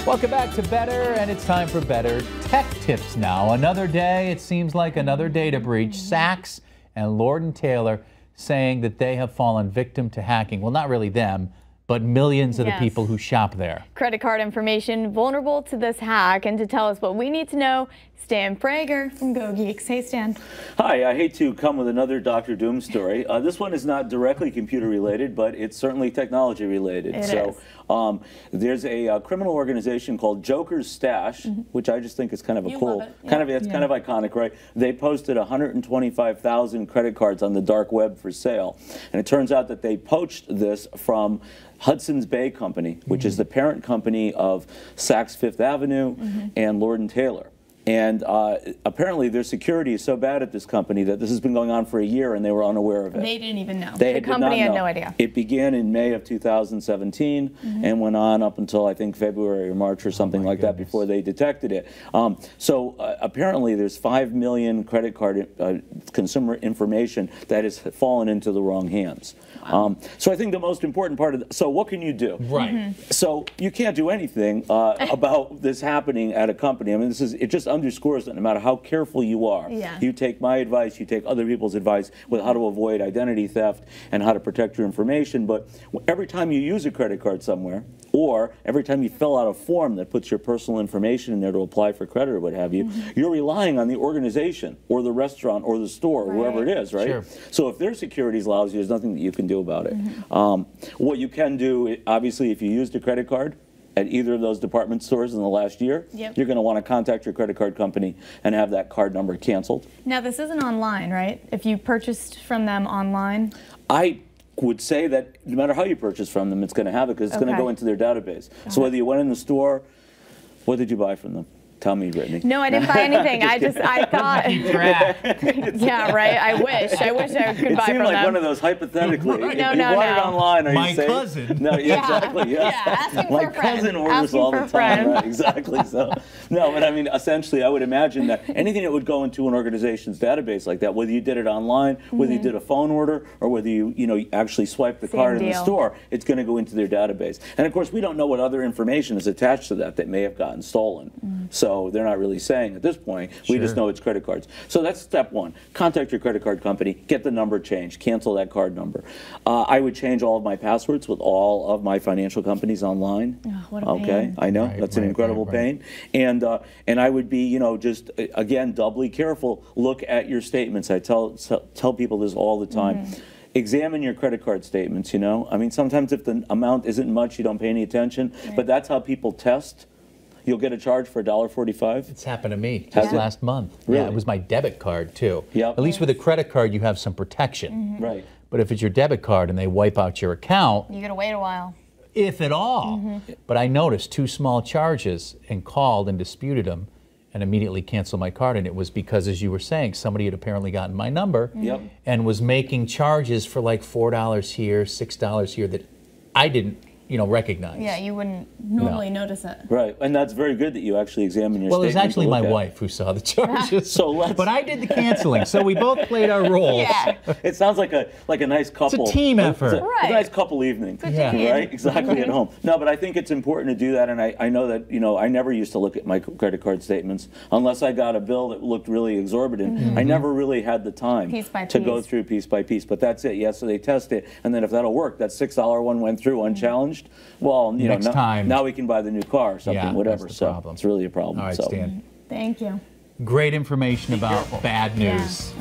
Welcome back to Better, and it's time for Better Tech Tips now. Another day, it seems like another data breach. Saks and Lord & Taylor saying that they have fallen victim to hacking. Well, not really them, but millions of the people who shop there. Credit card information vulnerable to this hack, and to tell us what we need to know, Stan Prager from GoGeeks. Hey, Stan. Hi, I hate to come with another Dr. Doom story. This one is not directly computer related, but it's certainly technology related. There's a criminal organization called Joker's Stash, which I just think is kind of a cool, kind of iconic, right? They posted 125,000 credit cards on the dark web for sale, and it turns out that they poached this from Hudson's Bay Company, which is the parent company of Saks Fifth Avenue and Lord & Taylor. And apparently their security is so bad at this company that this has been going on for a year and they were unaware of it. They didn't even know. The company had no idea. It began in May of 2017 and went on up until I think February or March or something like that before they detected it. Apparently there's 5 million credit card consumer information that has fallen into the wrong hands. Wow. So I think the most important part of so what can you do? Right. So you can't do anything about this happening at a company. I mean, it just underscores that no matter how careful you are, you take my advice, you take other people's advice with how to avoid identity theft and how to protect your information. But every time you use a credit card somewhere, or every time you fill out a form that puts your personal information in there to apply for credit or what have you, you're relying on the organization or the restaurant or the store or whoever it is, right? Sure. So if their security is lousy, there's nothing that you can do about it. What you can do, obviously, if you used a credit card at either of those department stores in the last year, you're going to want to contact your credit card company and have that card number canceled. Now, this isn't online, right? If you purchased from them online? I would say that no matter how you purchase from them, it's going to have it because it's going to go into their database. So whether you went in the store, what did you buy from them? Tell me, Brittany. No, I didn't buy anything. I thought. Yeah, right. I wish I could buy from them. It seemed like one of those hypothetically. No, if you bought it online, are my you safe? cousin. No, exactly. Yeah, asking for my a friend. cousin orders all the time. Right, exactly. So, no, but I mean, essentially, I would imagine that anything that would go into an organization's database like that, whether you did it online, whether you did a phone order, or whether you actually swiped the card in the store, it's going to go into their database. And of course, we don't know what other information is attached to that may have gotten stolen. So they're not really saying at this point. We just know it's credit cards. So that's step one. Contact your credit card company, get the number changed, cancel that card number. I would change all of my passwords with all of my financial companies online. Oh, what a pain. I know, that's an incredible pain. And I would be, just again, doubly careful. Look at your statements. I tell people this all the time. Examine your credit card statements, I mean, sometimes if the amount isn't much, you don't pay any attention, but that's how people test. You'll get a charge for $1.45. It's happened to me just last month. Really? Yeah, it was my debit card too. Yep. At least with a credit card, you have some protection. Right. But if it's your debit card and they wipe out your account, You gotta wait a while. if at all. But I noticed 2 small charges and called and disputed them and immediately canceled my card. And it was because, as you were saying, somebody had apparently gotten my number and was making charges for like $4 here, $6 here that I didn't recognize. Yeah, you wouldn't normally notice it. Right, and that's very good that you actually examine your Well, it was statement actually my wife who saw the charges. So but I did the canceling, so we both played our roles. Yeah. It sounds like a nice couple. It's a team effort. It's a nice couple evening, right? Exactly, at home. No, but I think it's important to do that, and I know that I never used to look at my credit card statements unless I got a bill that looked really exorbitant. I never really had the time to go through piece by piece. But that's it. Yeah, so they test it, and then if that'll work, that $6 one went through unchallenged. Well, next time. Now we can buy the new car or something, whatever. That's the problem. It's really a problem. All right, Stan. Thank you. Great information about bad news.